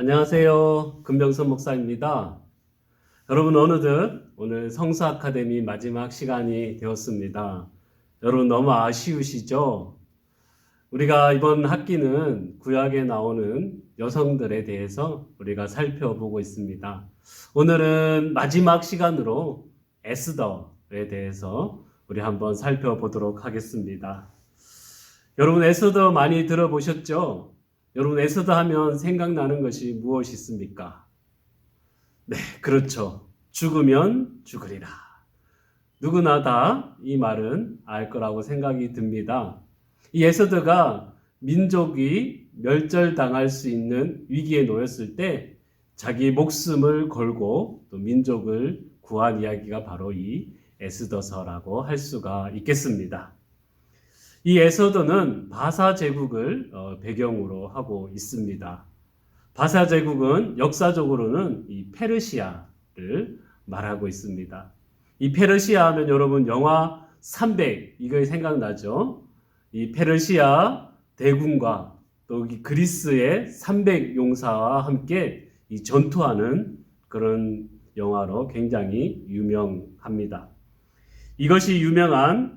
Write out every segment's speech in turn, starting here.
안녕하세요. 금병선 목사입니다. 여러분 어느덧 오늘 성서 아카데미 마지막 시간이 되었습니다. 여러분 너무 아쉬우시죠? 우리가 이번 학기는 구약에 나오는 여성들에 대해서 우리가 살펴보고 있습니다. 오늘은 마지막 시간으로 에스더에 대해서 우리 한번 살펴보도록 하겠습니다. 여러분 에스더 많이 들어보셨죠? 여러분 에스더 하면 생각나는 것이 무엇이 있습니까? 네, 그렇죠. 죽으면 죽으리라. 누구나 다 이 말은 알 거라고 생각이 듭니다. 이 에스더가 민족이 멸절당할 수 있는 위기에 놓였을 때 자기 목숨을 걸고 또 민족을 구한 이야기가 바로 이 에스더서라고 할 수가 있겠습니다. 이 에스더는 바사 제국을 배경으로 하고 있습니다. 바사 제국은 역사적으로는 이 페르시아를 말하고 있습니다. 이 페르시아 하면 여러분 영화 300 이거 생각나죠? 이 페르시아 대군과 또 그리스의 300 용사와 함께 이 전투하는 그런 영화로 굉장히 유명합니다. 이것이 유명한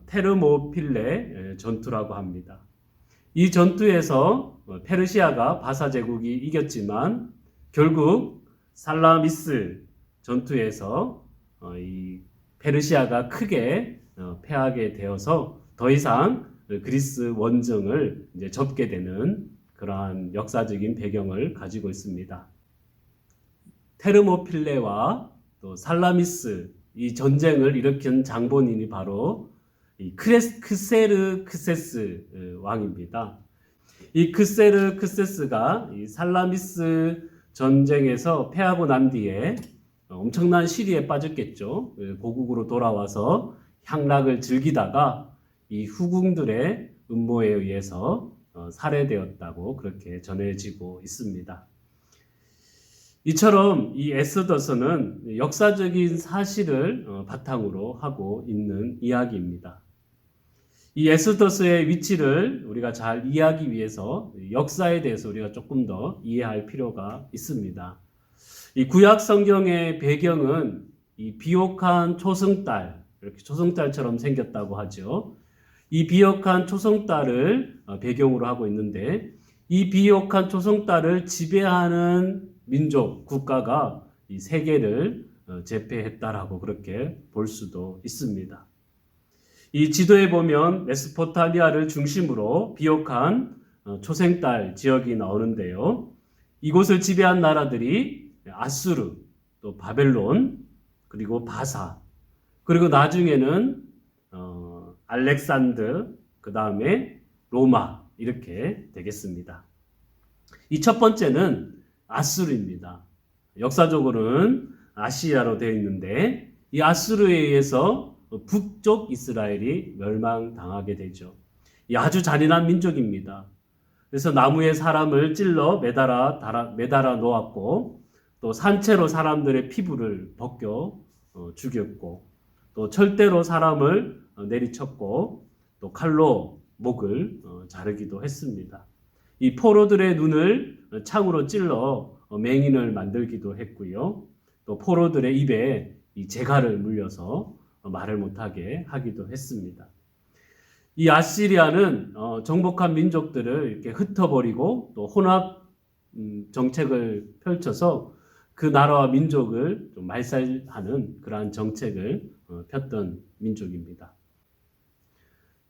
테르모필레 전투라고 합니다. 이 전투에서 페르시아가 바사 제국이 이겼지만 결국 살라미스 전투에서 이 페르시아가 크게 패하게 되어서 더 이상 그리스 원정을 이제 접게 되는 그러한 역사적인 배경을 가지고 있습니다. 테르모필레와 또 살라미스 이 전쟁을 일으킨 장본인이 바로 이 크세르크세스 왕입니다. 이 크세르크세스가 이 살라미스 전쟁에서 패하고 난 뒤에 엄청난 시리에 빠졌겠죠. 고국으로 돌아와서 향락을 즐기다가 이 후궁들의 음모에 의해서 살해되었다고 그렇게 전해지고 있습니다. 이처럼 이 에스더서는 역사적인 사실을 바탕으로 하고 있는 이야기입니다. 이 에스더서의 위치를 우리가 잘 이해하기 위해서 역사에 대해서 우리가 조금 더 이해할 필요가 있습니다. 이 구약 성경의 배경은 이 비옥한 초승달, 이렇게 초승달처럼 생겼다고 하죠. 이 비옥한 초승달을 배경으로 하고 있는데 이 비옥한 초승달을 지배하는 민족, 국가가 이 세계를 제패했다라고 그렇게 볼 수도 있습니다. 이 지도에 보면 메소포타미아를 중심으로 비옥한 초생달 지역이 나오는데요. 이곳을 지배한 나라들이 아수르, 또 바벨론, 그리고 바사, 그리고 나중에는 알렉산드, 그 다음에 로마 이렇게 되겠습니다. 이 첫 번째는 아수르입니다. 역사적으로는 아시아로 되어 있는데 이 아수르에 의해서 북쪽 이스라엘이 멸망당하게 되죠. 이 아주 잔인한 민족입니다. 그래서 나무에 사람을 찔러 매달아 놓았고 또 산채로 사람들의 피부를 벗겨 죽였고 또 철대로 사람을 내리쳤고 또 칼로 목을 자르기도 했습니다. 이 포로들의 눈을 창으로 찔러 맹인을 만들기도 했고요. 또 포로들의 입에 이 재갈을 물려서 말을 못하게 하기도 했습니다. 이 아시리아는 정복한 민족들을 이렇게 흩어버리고 또 혼합 정책을 펼쳐서 그 나라와 민족을 좀 말살하는 그러한 정책을 폈던 민족입니다.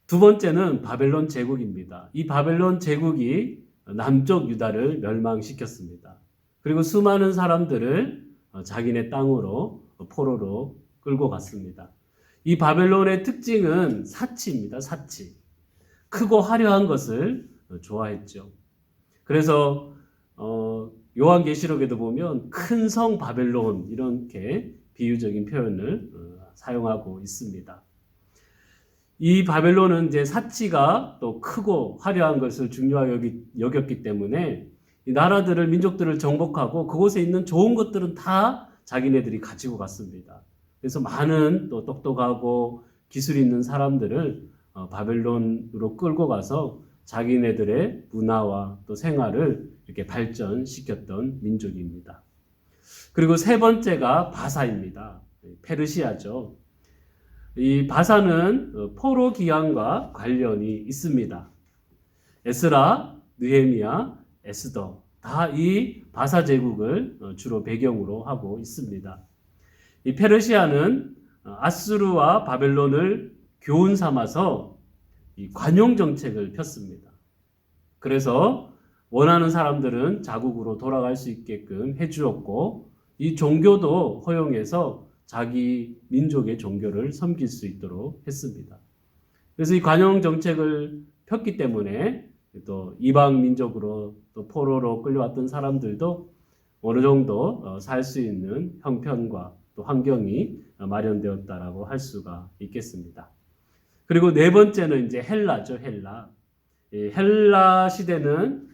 두 번째는 바벨론 제국입니다. 이 바벨론 제국이 남쪽 유다를 멸망시켰습니다. 그리고 수많은 사람들을 자기네 땅으로 포로로 끌고 갔습니다. 이 바벨론의 특징은 사치입니다. 사치. 크고 화려한 것을 좋아했죠. 그래서 요한계시록에도 보면 큰 성 바벨론 이렇게 비유적인 표현을 사용하고 있습니다. 이 바벨론은 이제 사치가 또 크고 화려한 것을 중요하게 여겼기 때문에 이 나라들을 민족들을 정복하고 그곳에 있는 좋은 것들은 다 자기네들이 가지고 갔습니다. 그래서 많은 또 똑똑하고 기술 있는 사람들을 바벨론으로 끌고 가서 자기네들의 문화와 또 생활을 이렇게 발전시켰던 민족입니다. 그리고 세 번째가 바사입니다. 페르시아죠. 이 바사는 포로 기환과 관련이 있습니다. 에스라, 느헤미야, 에스더 다 이 바사 제국을 주로 배경으로 하고 있습니다. 이 페르시아는 아수르와 바벨론을 교훈 삼아서 이 관용 정책을 폈습니다. 그래서 원하는 사람들은 자국으로 돌아갈 수 있게끔 해주었고 이 종교도 허용해서 자기 민족의 종교를 섬길 수 있도록 했습니다. 그래서 이 관용 정책을 폈기 때문에 또 이방 민족으로 또 포로로 끌려왔던 사람들도 어느 정도 살 수 있는 형편과 또 환경이 마련되었다라고 할 수가 있겠습니다. 그리고 네 번째는 이제 헬라죠, 헬라. 헬라 시대는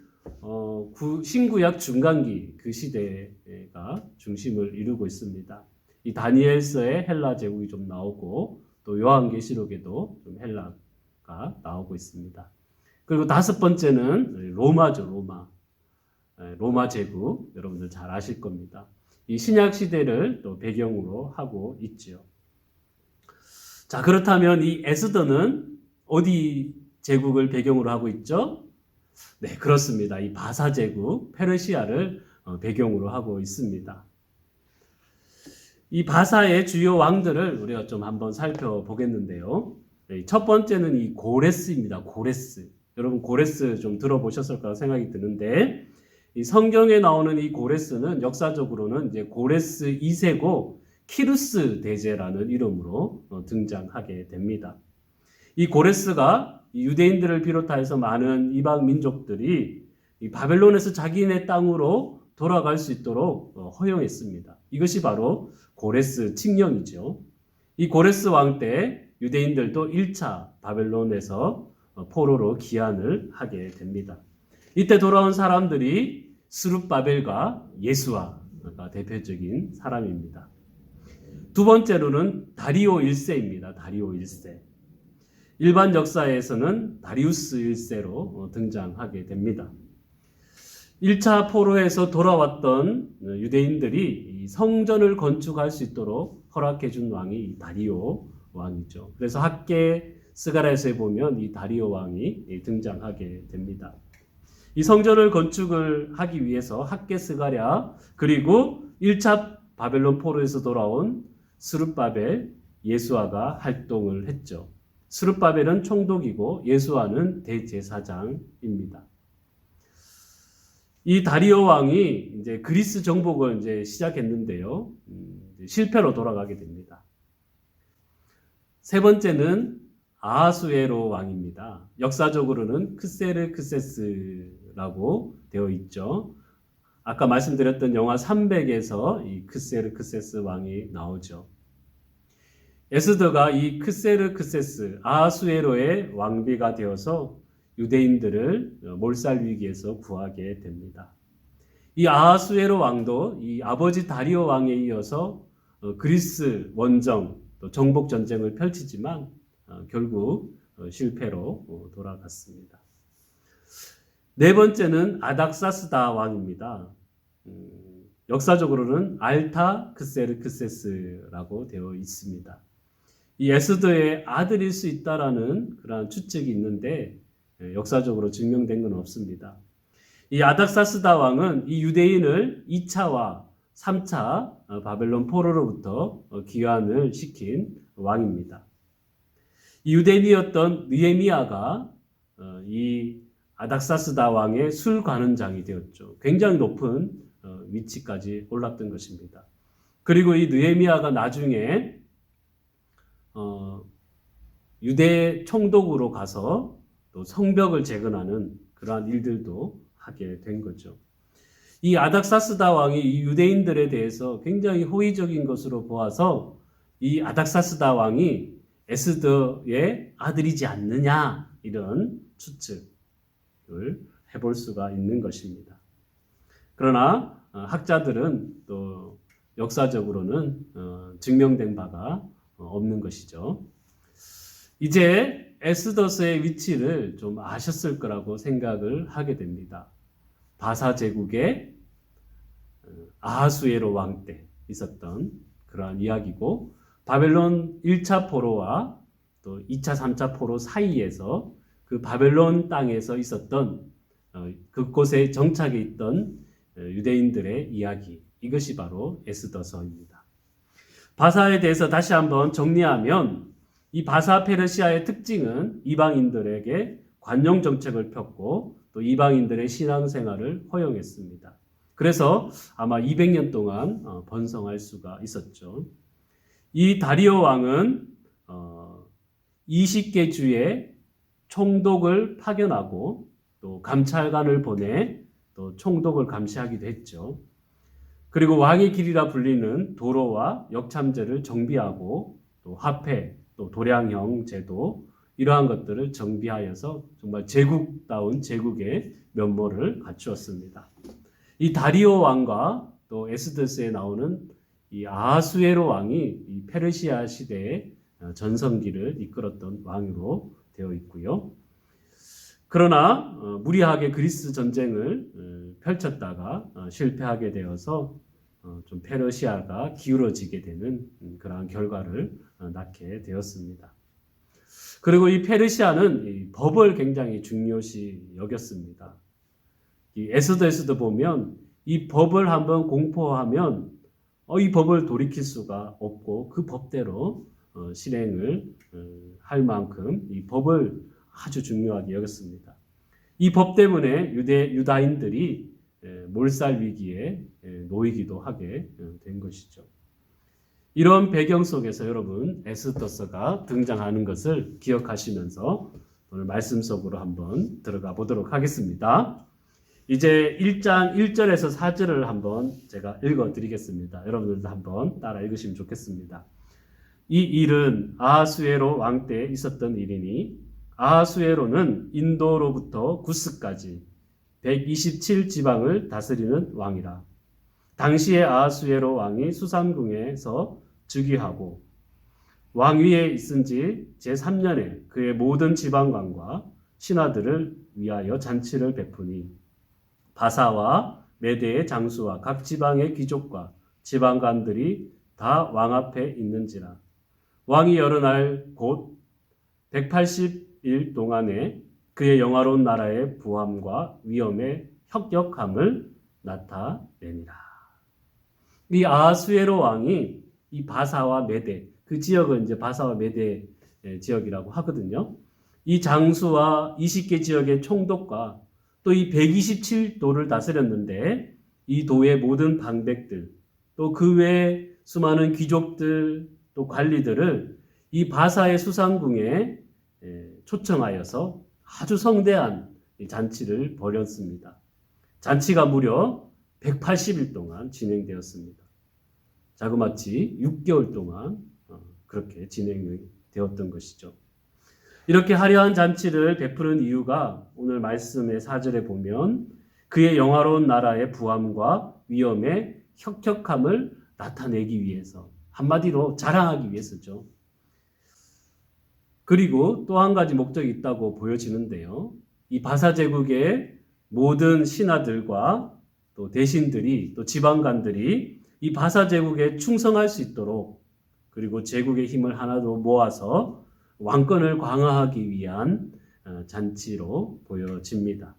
신구약 중간기 그 시대가 중심을 이루고 있습니다. 이 다니엘서에 헬라 제국이 좀 나오고 또 요한계시록에도 좀 헬라가 나오고 있습니다. 그리고 다섯 번째는 로마죠, 로마. 로마 제국 여러분들 잘 아실 겁니다. 이 신약 시대를 또 배경으로 하고 있죠. 자, 그렇다면 이 에스더는 어디 제국을 배경으로 하고 있죠? 네, 그렇습니다. 이 바사 제국, 페르시아를 배경으로 하고 있습니다. 이 바사의 주요 왕들을 우리가 좀 한번 살펴보겠는데요. 첫 번째는 이 고레스입니다. 고레스. 여러분 고레스 좀 들어보셨을 거라 생각이 드는데 이 성경에 나오는 이 고레스는 역사적으로는 이제 고레스 2세고 키루스 대제라는 이름으로 등장하게 됩니다. 이 고레스가 유대인들을 비롯해서 많은 이방 민족들이 이 바벨론에서 자기네 땅으로 돌아갈 수 있도록 허용했습니다. 이것이 바로 고레스 칙령이죠. 이 고레스 왕 때 유대인들도 1차 바벨론에서 포로로 귀환을 하게 됩니다. 이때 돌아온 사람들이 스룹바벨과 예수아가 대표적인 사람입니다. 두 번째로는 다리오 1세입니다. 다리오 1세. 일반 역사에서는 다리우스 1세로 등장하게 됩니다. 1차 포로에서 돌아왔던 유대인들이 성전을 건축할 수 있도록 허락해 준 왕이 다리오 왕이죠. 그래서 학계 스가랴서에 보면 이 다리오 왕이 등장하게 됩니다. 이 성전을 건축을 하기 위해서 학계 스가랴 그리고 1차 바벨론 포로에서 돌아온 스룹바벨, 예수아가 활동을 했죠. 스룹바벨은 총독이고 예수아는 대제사장입니다. 이 다리오 왕이 이제 그리스 정복을 이제 시작했는데요. 실패로 돌아가게 됩니다. 세 번째는 아하수에로 왕입니다. 역사적으로는 크세르크세스라고 되어 있죠. 아까 말씀드렸던 영화 300에서 이 크세르크세스 왕이 나오죠. 에스더가 이 크세르크세스 아하수에로의 왕비가 되어서 유대인들을 몰살 위기에서 구하게 됩니다. 이 아하수에로 왕도 이 아버지 다리오 왕에 이어서 그리스 원정 또 정복 전쟁을 펼치지만 결국 실패로 돌아갔습니다. 네 번째는 아닥사스다 왕입니다. 역사적으로는 알타크세르크세스라고 되어 있습니다. 이 에스더의 아들일 수 있다라는 그런 추측이 있는데 역사적으로 증명된 건 없습니다. 이 아닥사스다 왕은 이 유대인을 2차와 3차 바벨론 포로로부터 귀환을 시킨 왕입니다. 이 유대인이었던 느헤미야가 이 아닥사스다 왕의 술관원장이 되었죠. 굉장히 높은 위치까지 올랐던 것입니다. 그리고 이 느헤미야가 나중에 유대 총독으로 가서 또 성벽을 재건하는 그러한 일들도 하게 된 거죠. 이 아닥사스다 왕이 이 유대인들에 대해서 굉장히 호의적인 것으로 보아서 이 아닥사스다 왕이 에스더의 아들이지 않느냐 이런 추측을 해볼 수가 있는 것입니다. 그러나 학자들은 또 역사적으로는 증명된 바가 없는 것이죠. 이제 에스더서의 위치를 좀 아셨을 거라고 생각을 하게 됩니다. 바사 제국의 아하수에로 왕 때 있었던 그러한 이야기고, 바벨론 1차 포로와 또 2차, 3차 포로 사이에서 그 바벨론 땅에서 있었던 그곳에 정착해 있던 유대인들의 이야기, 이것이 바로 에스더서입니다. 바사에 대해서 다시 한번 정리하면, 이 바사 페르시아의 특징은 이방인들에게 관용 정책을 폈고 또 이방인들의 신앙생활을 허용했습니다. 그래서 아마 200년 동안 번성할 수가 있었죠. 이 다리오 왕은 20개 주에 총독을 파견하고 또 감찰관을 보내 또 총독을 감시하기도 했죠. 그리고 왕의 길이라 불리는 도로와 역참제를 정비하고 또 화폐, 또 도량형 제도, 이러한 것들을 정비하여서 정말 제국다운 제국의 면모를 갖추었습니다. 이 다리오 왕과 또 에스더스에 나오는 이 아하수에로 왕이 이 페르시아 시대의 전성기를 이끌었던 왕으로 되어 있고요. 그러나 무리하게 그리스 전쟁을 펼쳤다가 실패하게 되어서 좀 페르시아가 기울어지게 되는 그러한 결과를 낳게 되었습니다. 그리고 이 페르시아는 이 법을 굉장히 중요시 여겼습니다. 이 에스더에서도 보면 이 법을 한번 공포하면 이 법을 돌이킬 수가 없고 그 법대로 실행을 할 만큼 이 법을 아주 중요하게 여겼습니다. 이 법 때문에 유다인들이 몰살 위기에 놓이기도 하게 된 것이죠. 이런 배경 속에서 여러분 에스더서가 등장하는 것을 기억하시면서 오늘 말씀 속으로 한번 들어가 보도록 하겠습니다. 이제 1장 1절에서 4절을 한번 제가 읽어드리겠습니다. 여러분들도 한번 따라 읽으시면 좋겠습니다. 이 일은 아하수에로 왕 때 있었던 일이니 아하수에로는 인도로부터 구스까지 127지방을 다스리는 왕이라. 당시에 아하수에로 왕이 수산궁에서 즉위하고 왕위에 있은 지 제3년에 그의 모든 지방관과 신하들을 위하여 잔치를 베푸니 바사와 메대의 장수와 각 지방의 귀족과 지방관들이 다 왕 앞에 있는지라. 왕이 여러 날 곧 180일 동안에 그의 영화로운 나라의 부함과 위엄의 혁혁함을 나타내니라. 이 아하수에로 왕이 이 바사와 메대, 그 지역은 이제 바사와 메대 지역이라고 하거든요. 이 장수와 20개 지역의 총독과 또 이 127도를 다스렸는데 이 도의 모든 방백들, 또 그 외에 수많은 귀족들, 또 관리들을 이 바사의 수상궁에 초청하여서 아주 성대한 잔치를 벌였습니다. 잔치가 무려 180일 동안 진행되었습니다. 자그마치 6개월 동안 그렇게 진행이 되었던 것이죠. 이렇게 화려한 잔치를 베푸는 이유가 오늘 말씀의 4절에 보면 그의 영화로운 나라의 부함과 위엄의 혁혁함을 나타내기 위해서, 한마디로 자랑하기 위해서죠. 그리고 또 한 가지 목적이 있다고 보여지는데요. 이 바사 제국의 모든 신하들과 또 대신들이, 또 지방관들이 이 바사 제국에 충성할 수 있도록, 그리고 제국의 힘을 하나도 모아서 왕권을 강화하기 위한 잔치로 보여집니다.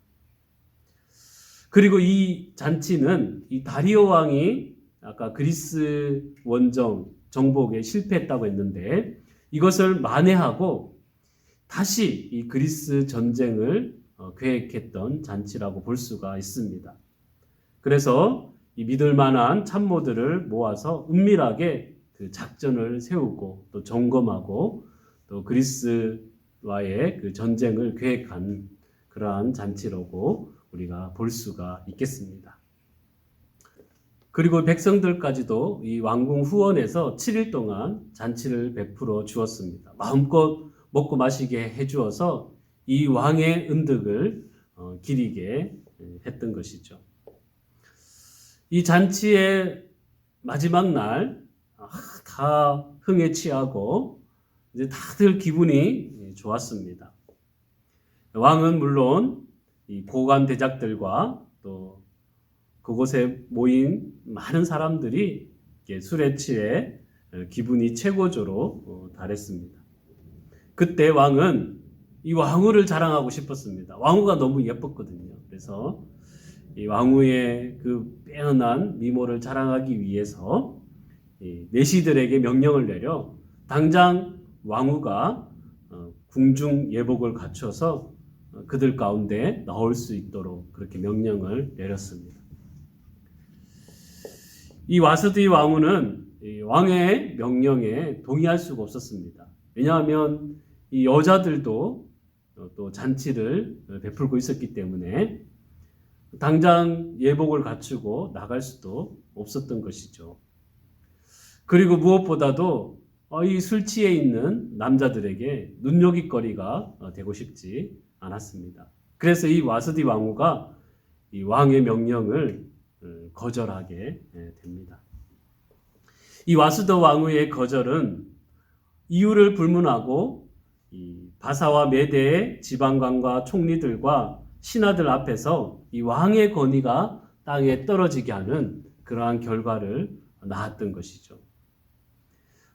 그리고 이 잔치는 이 다리오 왕이 아까 그리스 원정 정복에 실패했다고 했는데 이것을 만회하고 다시 이 그리스 전쟁을 계획했던 잔치라고 볼 수가 있습니다. 그래서 이 믿을 만한 참모들을 모아서 은밀하게 그 작전을 세우고 또 점검하고 또 그리스와의 그 전쟁을 계획한 그러한 잔치라고 우리가 볼 수가 있겠습니다. 그리고 백성들까지도 이 왕궁 후원에서 7일 동안 잔치를 베풀어 주었습니다. 마음껏 먹고 마시게 해주어서 이 왕의 은덕을 기리게 했던 것이죠. 이 잔치의 마지막 날 다 흥에 취하고 이제 다들 기분이 좋았습니다. 왕은 물론 이 고관 대작들과 또 그곳에 모인 많은 사람들이 술에 취해 기분이 최고조로 달했습니다. 그때 왕은 이 왕후를 자랑하고 싶었습니다. 왕후가 너무 예뻤거든요. 그래서 이 왕후의 그 빼어난 미모를 자랑하기 위해서 이 내시들에게 명령을 내려 당장 왕후가 궁중 예복을 갖춰서 그들 가운데 나올 수 있도록 그렇게 명령을 내렸습니다. 이 와스디 왕후는 이 왕의 명령에 동의할 수가 없었습니다. 왜냐하면 이 여자들도 또 잔치를 베풀고 있었기 때문에 당장 예복을 갖추고 나갈 수도 없었던 것이죠. 그리고 무엇보다도 이 술 취해 있는 남자들에게 눈요깃거리가 되고 싶지 않았습니다. 그래서 이 와스디 왕후가 이 왕의 명령을 거절하게 됩니다. 이 와스더 왕후의 거절은 이유를 불문하고 이 바사와 메대의 지방관과 총리들과 신하들 앞에서 이 왕의 권위가 땅에 떨어지게 하는 그러한 결과를 낳았던 것이죠.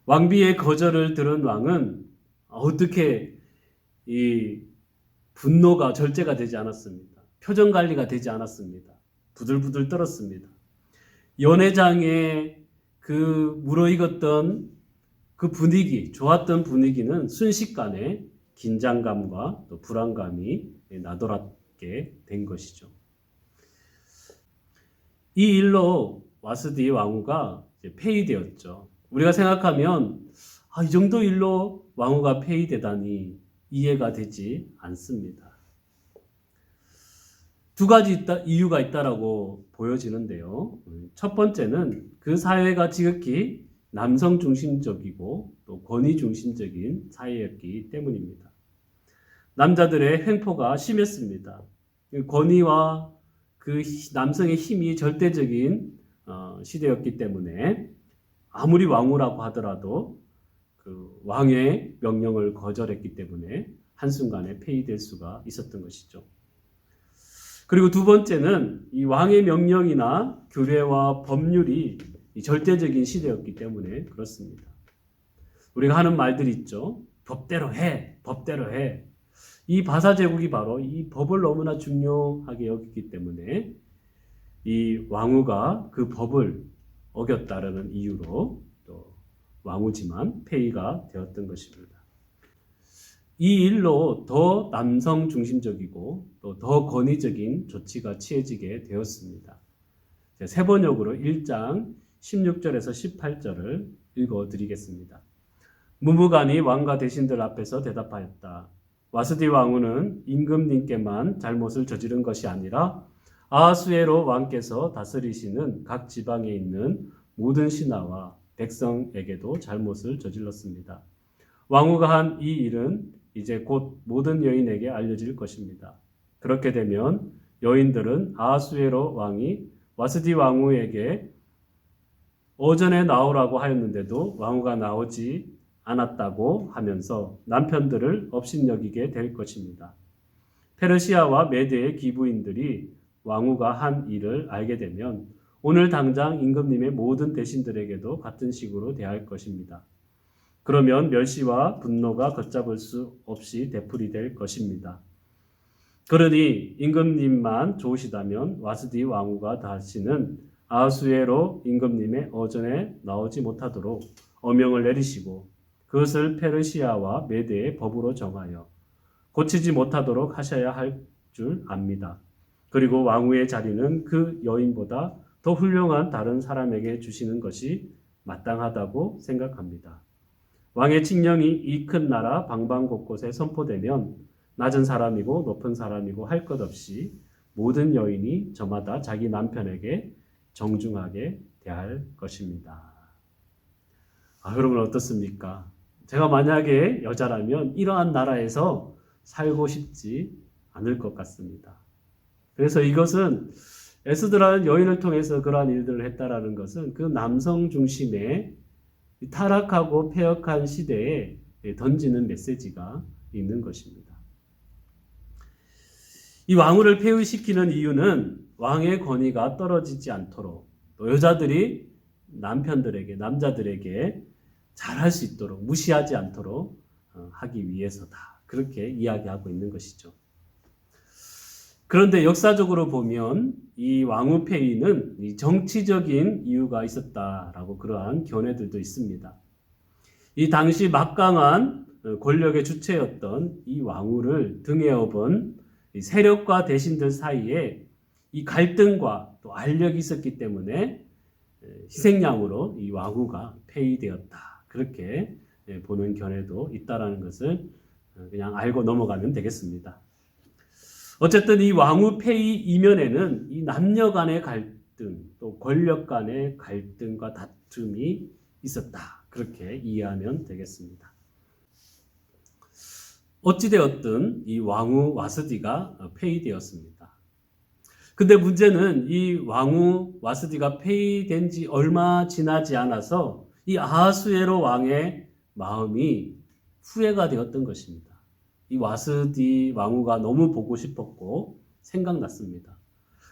왕비의 거절을 들은 왕은 어떻게 이 분노가 절제가 되지 않았습니다. 표정 관리가 되지 않았습니다. 부들부들 떨었습니다. 연회장에 그 무르익었던 그 분위기, 좋았던 분위기는 순식간에 긴장감과 또 불안감이 나돌았게 된 것이죠. 이 일로 와스디 왕후가 폐위되었죠. 우리가 생각하면 이 정도 일로 왕후가 폐위되다니 이해가 되지 않습니다. 두 가지 이유가 있다라고 보여지는데요. 첫 번째는 그 사회가 지극히 남성 중심적이고 또 권위 중심적인 사회였기 때문입니다. 남자들의 횡포가 심했습니다. 권위와 그 남성의 힘이 절대적인 시대였기 때문에 아무리 왕후라고 하더라도 그 왕의 명령을 거절했기 때문에 한순간에 폐위될 수가 있었던 것이죠. 그리고 두 번째는 이 왕의 명령이나 규례와 법률이 절대적인 시대였기 때문에 그렇습니다. 우리가 하는 말들이 있죠. 법대로 해, 법대로 해. 이 바사 제국이 바로 이 법을 너무나 중요하게 여기기 때문에 이 왕후가 그 법을 어겼다라는 이유로 또 왕후지만 폐위가 되었던 것입니다. 이 일로 더 남성 중심적이고 또 더 권위적인 조치가 취해지게 되었습니다. 세 번역으로 1장 16절에서 18절을 읽어드리겠습니다. 무무간이 왕과 대신들 앞에서 대답하였다. 와스디 왕후는 임금님께만 잘못을 저지른 것이 아니라 아하수에로 왕께서 다스리시는 각 지방에 있는 모든 신하와 백성에게도 잘못을 저질렀습니다. 왕후가 한 이 일은 이제 곧 모든 여인에게 알려질 것입니다. 그렇게 되면 여인들은 아하수에로 왕이 와스디 왕후에게 오전에 나오라고 하였는데도 왕후가 나오지 않았다고 하면서 남편들을 업신여기게 될 것입니다. 페르시아와 메대의 기부인들이 왕후가 한 일을 알게 되면 오늘 당장 임금님의 모든 대신들에게도 같은 식으로 대할 것입니다. 그러면 멸시와 분노가 걷잡을 수 없이 되풀이될 것입니다. 그러니 임금님만 좋으시다면 와스디 왕후가 다시는 아하수에로 임금님의 어전에 나오지 못하도록 어명을 내리시고 그것을 페르시아와 메대의 법으로 정하여 고치지 못하도록 하셔야 할 줄 압니다. 그리고 왕후의 자리는 그 여인보다 더 훌륭한 다른 사람에게 주시는 것이 마땅하다고 생각합니다. 왕의 칙령이 이 큰 나라 방방 곳곳에 선포되면 낮은 사람이고 높은 사람이고 할 것 없이 모든 여인이 저마다 자기 남편에게 정중하게 대할 것입니다. 여러분 어떻습니까? 제가 만약에 여자라면 이러한 나라에서 살고 싶지 않을 것 같습니다. 그래서 이것은 에스더라는 여인을 통해서 그러한 일들을 했다라는 것은 그 남성 중심의 타락하고 폐역한 시대에 던지는 메시지가 있는 것입니다. 이 왕후를 폐위시키는 이유는 왕의 권위가 떨어지지 않도록 또 여자들이 남자들에게 잘할 수 있도록 무시하지 않도록 하기 위해서다. 그렇게 이야기하고 있는 것이죠. 그런데 역사적으로 보면 이 왕후 폐위는 이 정치적인 이유가 있었다라고 그러한 견해들도 있습니다. 이 당시 막강한 권력의 주체였던 이 왕후를 등에 업은 세력과 대신들 사이에 이 갈등과 또 알력이 있었기 때문에 희생양으로 이 왕후가 폐위되었다. 그렇게 보는 견해도 있다라는 것을 그냥 알고 넘어가면 되겠습니다. 어쨌든 이 왕후 폐위 이면에는 이 남녀 간의 갈등, 또 권력 간의 갈등과 다툼이 있었다. 그렇게 이해하면 되겠습니다. 어찌되었든 이 왕후 와스디가 폐위되었습니다. 근데 문제는 이 왕후 와스디가 폐위된 지 얼마 지나지 않아서 이 아하수에로 왕의 마음이 후회가 되었던 것입니다. 이 와스디 왕후가 너무 보고 싶었고 생각났습니다.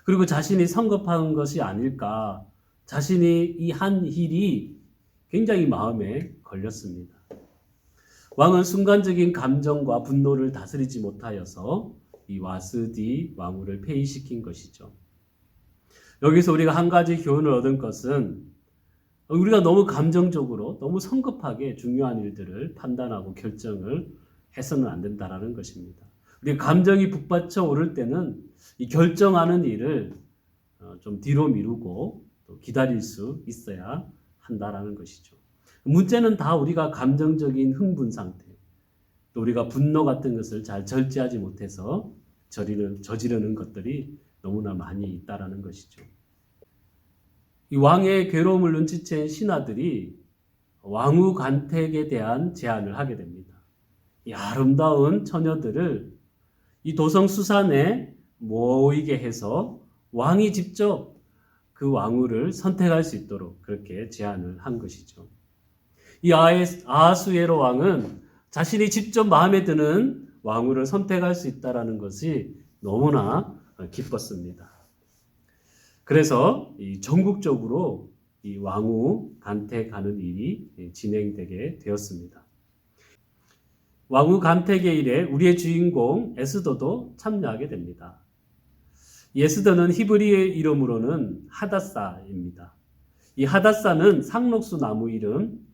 그리고 자신이 성급한 것이 아닐까, 자신이 이 한 일이 굉장히 마음에 걸렸습니다. 왕은 순간적인 감정과 분노를 다스리지 못하여서 이 와스디 왕후를 폐위시킨 것이죠. 여기서 우리가 한 가지 교훈을 얻은 것은 우리가 너무 감정적으로 너무 성급하게 중요한 일들을 판단하고 결정을 해서는 안 된다라는 것입니다. 우리가 감정이 북받쳐 오를 때는 이 결정하는 일을 좀 뒤로 미루고 또 기다릴 수 있어야 한다라는 것이죠. 문제는 다 우리가 감정적인 흥분 상태, 또 우리가 분노 같은 것을 잘 절제하지 못해서 저지르는 것들이 너무나 많이 있다라는 것이죠. 이 왕의 괴로움을 눈치챈 신하들이 왕후 간택에 대한 제안을 하게 됩니다. 이 아름다운 처녀들을 이 도성 수산에 모이게 해서 왕이 직접 그 왕후를 선택할 수 있도록 그렇게 제안을 한 것이죠. 이 아하수에로 왕은 자신이 직접 마음에 드는 왕후를 선택할 수 있다는 것이 너무나 기뻤습니다. 그래서 이 전국적으로 이 왕후 간택하는 일이 진행되게 되었습니다. 왕후 간택의 일에 우리의 주인공 에스더도 참여하게 됩니다. 에스더는 히브리의 이름으로는 하닷사입니다. 이 하닷사는 상록수 나무 이름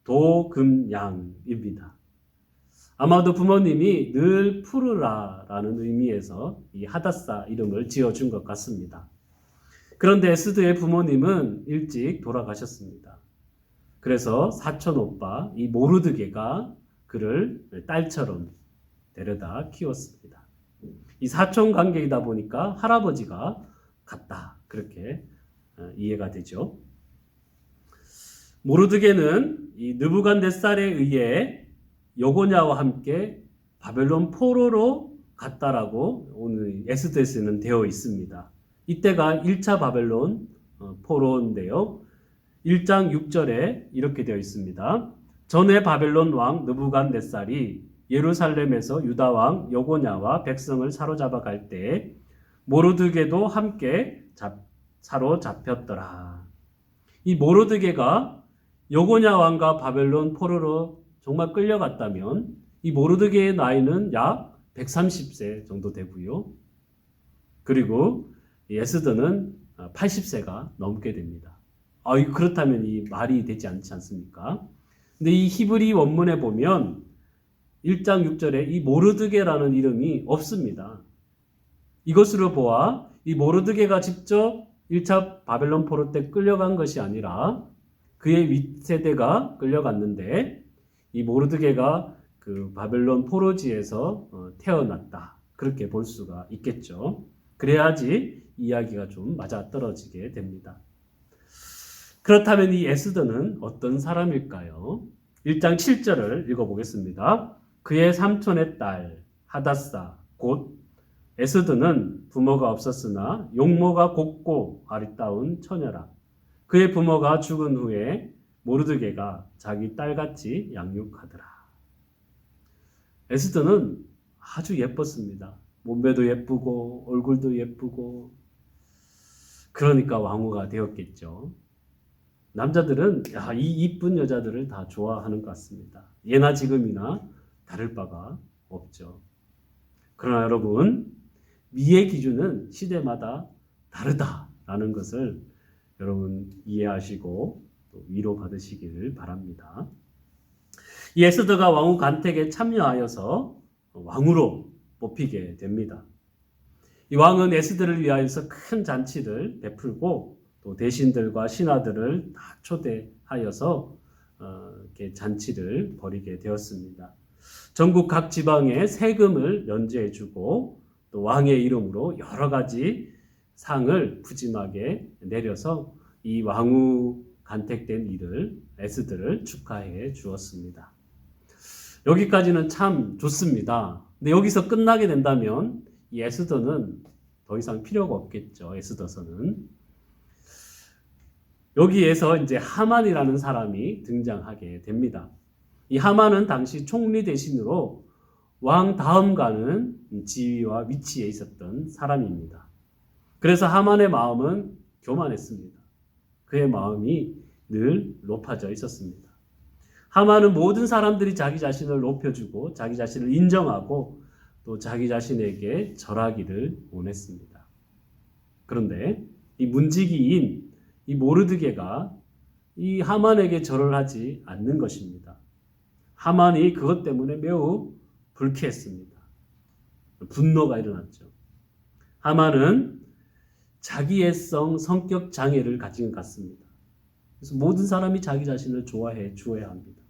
도금양입니다. 아마도 부모님이 늘 푸르라라는 의미에서 이 하닷사 이름을 지어준 것 같습니다. 그런데 에스더의 부모님은 일찍 돌아가셨습니다. 그래서 사촌 오빠 이 모르드게가 그를 딸처럼 데려다 키웠습니다. 이 사촌 관계이다 보니까 할아버지가 같다. 그렇게 이해가 되죠. 모르드게는 이 느부갓네살에 의해 여고냐와 함께 바벨론 포로로 갔다라고 오늘 에스더에서는 되어 있습니다. 이때가 1차 바벨론 포로인데요. 1장 6절에 이렇게 되어 있습니다. 전에 바벨론 왕 느부갓네살이 예루살렘에서 유다 왕 여고냐와 백성을 사로잡아 갈 때 모르드게도 함께 사로잡혔더라. 이 모르드게가 여고냐 왕과 바벨론 포로로 정말 끌려갔다면 이 모르드게의 나이는 약 130세 정도 되고요. 그리고 에스더는 80세가 넘게 됩니다. 그렇다면 이 말이 되지 않지 않습니까? 근데 이 히브리 원문에 보면 1장 6절에 이 모르드게라는 이름이 없습니다. 이것으로 보아 이 모르드게가 직접 1차 바벨론 포로 때 끌려간 것이 아니라 그의 윗세대가 끌려갔는데 이 모르드게가 그 바벨론 포로지에서 태어났다. 그렇게 볼 수가 있겠죠. 그래야지 이야기가 좀 맞아떨어지게 됩니다. 그렇다면 이 에스더는 어떤 사람일까요? 1장 7절을 읽어보겠습니다. 그의 삼촌의 딸 하닷사 곧 에스더는 부모가 없었으나 용모가 곱고 아리따운 처녀라. 그의 부모가 죽은 후에 모르드게가 자기 딸같이 양육하더라. 에스더는 아주 예뻤습니다. 몸매도 예쁘고 얼굴도 예쁘고 그러니까 왕후가 되었겠죠. 남자들은 이 이쁜 여자들을 다 좋아하는 것 같습니다. 예나 지금이나 다를 바가 없죠. 그러나 여러분, 미의 기준은 시대마다 다르다라는 것을 여러분 이해하시고 또 위로받으시기를 바랍니다. 이 에스더가 왕후 간택에 참여하여서 왕후로 뽑히게 됩니다. 이 왕은 에스더를 위하여서 큰 잔치를 베풀고 또 대신들과 신하들을 다 초대하여서 이렇게 잔치를 벌이게 되었습니다. 전국 각 지방에 세금을 연주해주고 또 왕의 이름으로 여러 가지 상을 푸짐하게 내려서 이 왕후 간택된 이를 에스더를 축하해 주었습니다. 여기까지는 참 좋습니다. 근데 여기서 끝나게 된다면 이 에스더는 더 이상 필요가 없겠죠. 에스더서는 여기에서 이제 하만이라는 사람이 등장하게 됩니다. 이 하만은 당시 총리 대신으로 왕 다음 가는 지위와 위치에 있었던 사람입니다. 그래서 하만의 마음은 교만했습니다. 그의 마음이 늘 높아져 있었습니다. 하만은 모든 사람들이 자기 자신을 높여주고 자기 자신을 인정하고 또 자기 자신에게 절하기를 원했습니다. 그런데 이 문지기인 이 모르드게가 이 하만에게 절을 하지 않는 것입니다. 하만이 그것 때문에 매우 불쾌했습니다. 분노가 일어났죠. 하만은 자기애성 성격 장애를 가진 것 같습니다. 그래서 모든 사람이 자기 자신을 좋아해 주어야 합니다.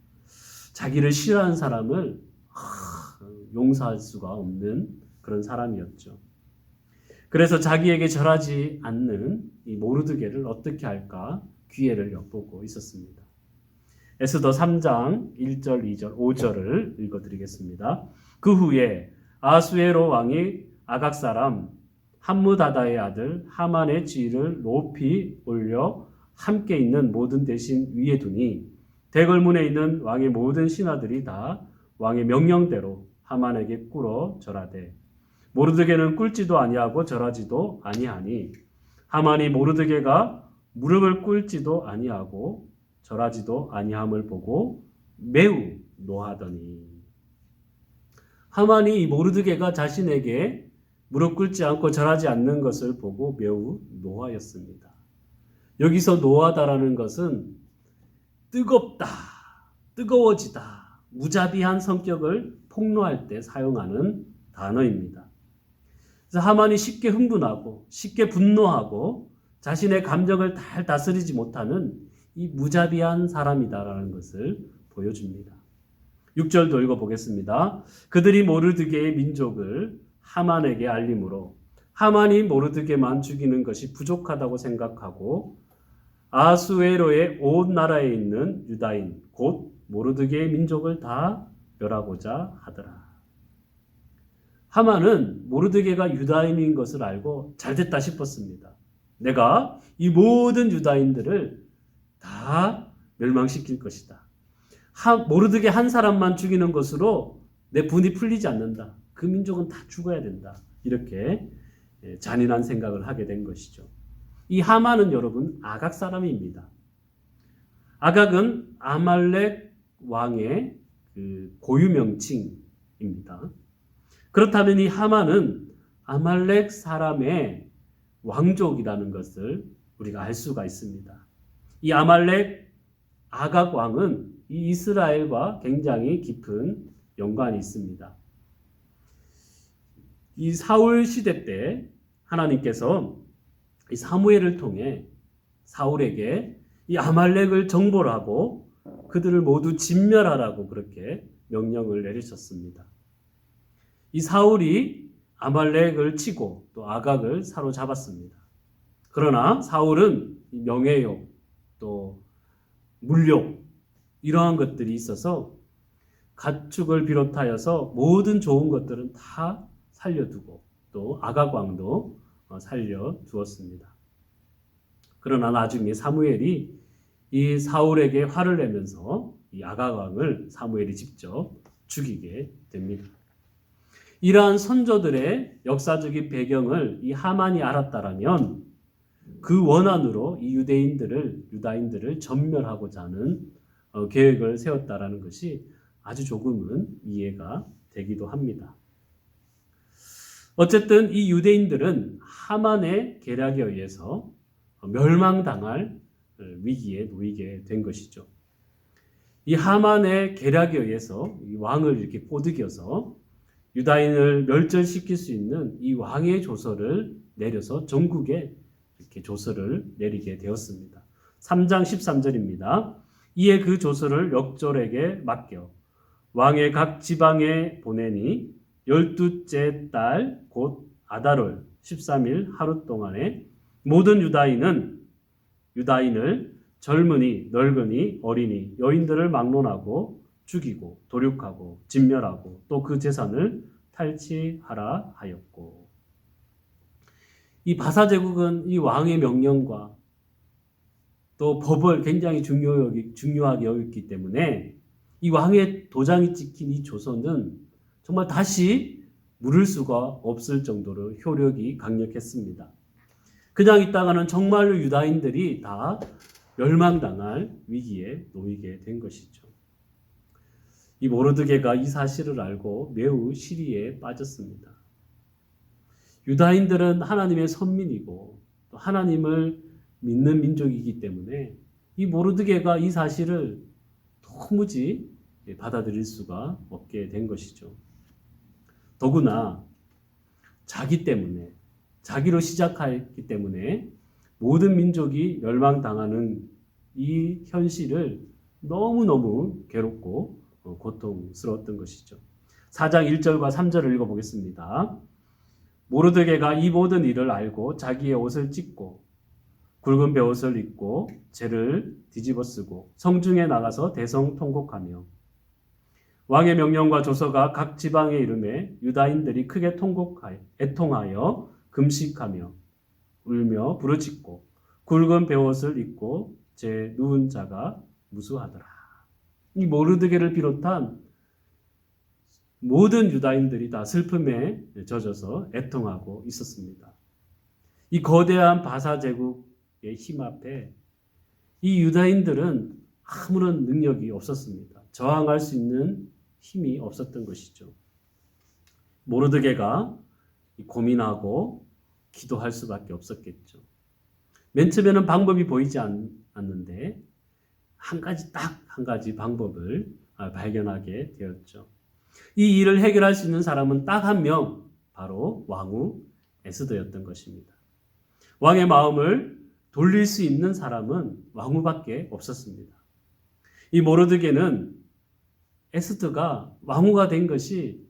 자기를 싫어하는 사람을 용서할 수가 없는 그런 사람이었죠. 그래서 자기에게 절하지 않는 이 모르드게를 어떻게 할까 기회를 엿보고 있었습니다. 에스더 3장 1절, 2절, 5절을 읽어드리겠습니다. 그 후에 아수에로 왕이 아각 사람 함무다다의 아들 하만의 지위를 높이 올려 함께 있는 모든 대신 위에 두니 대궐문에 있는 왕의 모든 신하들이 다 왕의 명령대로 하만에게 꿇어 절하되 모르드게는 꿇지도 아니하고 절하지도 아니하니 하만이 모르드게가 무릎을 꿇지도 아니하고 절하지도 아니함을 보고 매우 노하더니 하만이 모르드게가 자신에게 무릎 꿇지 않고 절하지 않는 것을 보고 매우 노하였습니다. 여기서 노하다라는 것은 뜨겁다, 뜨거워지다, 무자비한 성격을 폭로할 때 사용하는 단어입니다. 그래서 하만이 쉽게 흥분하고 쉽게 분노하고 자신의 감정을 잘 다스리지 못하는 이 무자비한 사람이다라는 것을 보여줍니다. 6절도 읽어보겠습니다. 그들이 모르드게의 민족을 하만에게 알림으로 하만이 모르드게만 죽이는 것이 부족하다고 생각하고 아수에로의 온 나라에 있는 유다인 곧 모르드게의 민족을 다 멸하고자 하더라. 하만은 모르드게가 유다인인 것을 알고 잘됐다 싶었습니다. 내가 이 모든 유다인들을 다 멸망시킬 것이다. 모르드게 한 사람만 죽이는 것으로 내 분이 풀리지 않는다. 그 민족은 다 죽어야 된다. 이렇게 잔인한 생각을 하게 된 것이죠. 이 하만은 여러분 아각 사람입니다. 아각은 아말렉 왕의 고유 명칭입니다. 그렇다면 이 하만은 아말렉 사람의 왕족이라는 것을 우리가 알 수가 있습니다. 이 아말렉 아각 왕은 이 이스라엘과 굉장히 깊은 연관이 있습니다. 이 사울 시대 때 하나님께서 이 사무엘을 통해 사울에게 이 아말렉을 정보를 하고 그들을 모두 진멸하라고 그렇게 명령을 내리셨습니다. 이 사울이 아말렉을 치고 또 아각을 사로잡았습니다. 그러나 사울은 명예욕 또 물욕 이러한 것들이 있어서 가축을 비롯하여서 모든 좋은 것들은 다 살려두고 또 아각 왕도 살려두었습니다. 그러나 나중에 사무엘이 이 사울에게 화를 내면서 이 아각 왕을 사무엘이 직접 죽이게 됩니다. 이러한 선조들의 역사적인 배경을 이 하만이 알았다라면 그 원한으로 이 유다인들을 전멸하고자 하는 계획을 세웠다라는 것이 아주 조금은 이해가 되기도 합니다. 어쨌든 이 유대인들은 하만의 계략에 의해서 멸망당할 위기에 놓이게 된 것이죠. 이 하만의 계략에 의해서 이 왕을 이렇게 꼬드겨서 유다인을 멸절시킬 수 있는 이 왕의 조서를 내려서 전국에 이렇게 조서를 내리게 되었습니다. 3장 13절입니다. 이에 그 조서를 역졸에게 맡겨 왕의 각 지방에 보내니 12째 달 곧 아달월 13일 하루 동안에 모든 유다인을 젊은이, 늙은이, 어린이, 여인들을 막론하고 죽이고 도륙하고 진멸하고 또 그 재산을 탈취하라 하였고. 이 바사 제국은 이 왕의 명령과 또 법을 굉장히 중요하게 여겼기 때문에 이 왕의 도장이 찍힌 이 조서는 정말 다시 물을 수가 없을 정도로 효력이 강력했습니다. 그냥 있다가는 정말로 유다인들이 다 멸망당할 위기에 놓이게 된 것이죠. 이 모르드게가 이 사실을 알고 매우 시리에 빠졌습니다. 유다인들은 하나님의 선민이고 또 하나님을 믿는 민족이기 때문에 이 모르드게가 이 사실을 도무지 받아들일 수가 없게 된 것이죠. 더구나 자기로 시작했기 때문에 모든 민족이 멸망당하는 이 현실을 너무너무 괴롭고 고통스러웠던 것이죠. 4장 1절과 3절을 읽어보겠습니다. 모르드게가 이 모든 일을 알고 자기의 옷을 찢고 굵은 베옷을 입고 재를 뒤집어 쓰고 성중에 나가서 대성통곡하며 왕의 명령과 조서가 각 지방에 이르매 유다인들이 크게 애통하여 금식하며 울며 부르짖고 굵은 베옷을 입고 제 누운 자가 무수하더라. 이 모르드게를 비롯한 모든 유다인들이 다 슬픔에 젖어서 애통하고 있었습니다. 이 거대한 바사 제국의 힘 앞에 이 유다인들은 아무런 능력이 없었습니다. 저항할 수 있는 힘이 없었던 것이죠. 모르드게가 고민하고 기도할 수밖에 없었겠죠. 맨 처음에는 방법이 보이지 않는데 한 가지 방법을 발견하게 되었죠. 이 일을 해결할 수 있는 사람은 딱 한 명, 바로 왕후 에스더였던 것입니다. 왕의 마음을 돌릴 수 있는 사람은 왕후밖에 없었습니다. 이 모르드게는 에스더가 왕후가 된 것이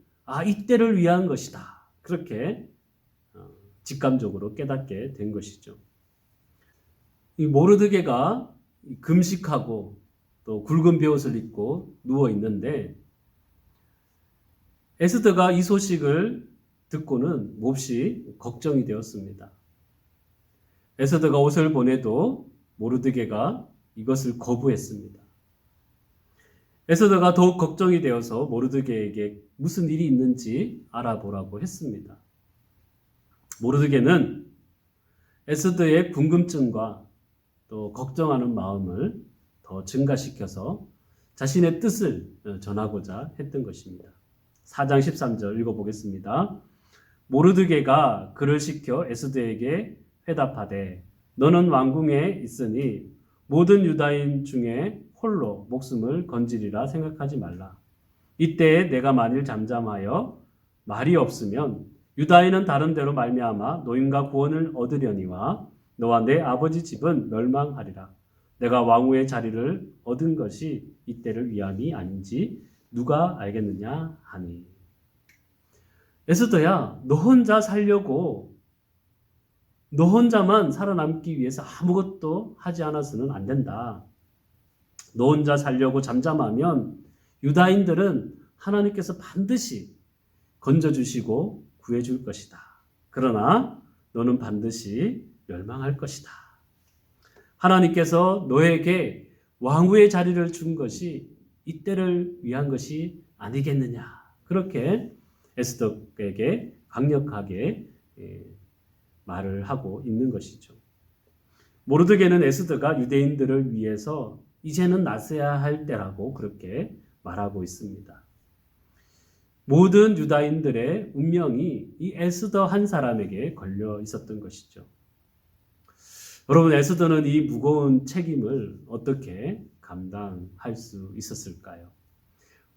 이때를 위한 것이다. 그렇게 직감적으로 깨닫게 된 것이죠. 이 모르드게가 금식하고 또 굵은 베옷을 입고 누워 있는데 에스더가 이 소식을 듣고는 몹시 걱정이 되었습니다. 에스더가 옷을 보내도 모르드게가 이것을 거부했습니다. 에스더가 더욱 걱정이 되어서 모르드게에게 무슨 일이 있는지 알아보라고 했습니다. 모르드게는 에스더의 궁금증과 또 걱정하는 마음을 더 증가시켜서 자신의 뜻을 전하고자 했던 것입니다. 4장 13절 읽어보겠습니다. 모르드게가 그를 시켜 에스더에게 회답하되 너는 왕궁에 있으니 모든 유다인 중에 홀로 목숨을 건지리라 생각하지 말라. 이때에 내가 만일 잠잠하여 말이 없으면 유다인은 다른 데로 말미암아 노임과 구원을 얻으려니와 너와 내 아버지 집은 멸망하리라. 내가 왕후의 자리를 얻은 것이 이때를 위함이 아닌지 누가 알겠느냐 하니. 에스더야, 너 혼자 살려고 너 혼자만 살아남기 위해서 아무것도 하지 않아서는 안 된다. 너 혼자 살려고 잠잠하면 유다인들은 하나님께서 반드시 건져주시고 구해줄 것이다. 그러나 너는 반드시 멸망할 것이다. 하나님께서 너에게 왕후의 자리를 준 것이 이때를 위한 것이 아니겠느냐. 그렇게 에스더에게 강력하게 말을 하고 있는 것이죠. 모르드게는 에스더가 유대인들을 위해서 이제는 나서야 할 때라고 그렇게 말하고 있습니다. 모든 유다인들의 운명이 이 에스더 한 사람에게 걸려 있었던 것이죠. 여러분, 에스더는 이 무거운 책임을 어떻게 감당할 수 있었을까요?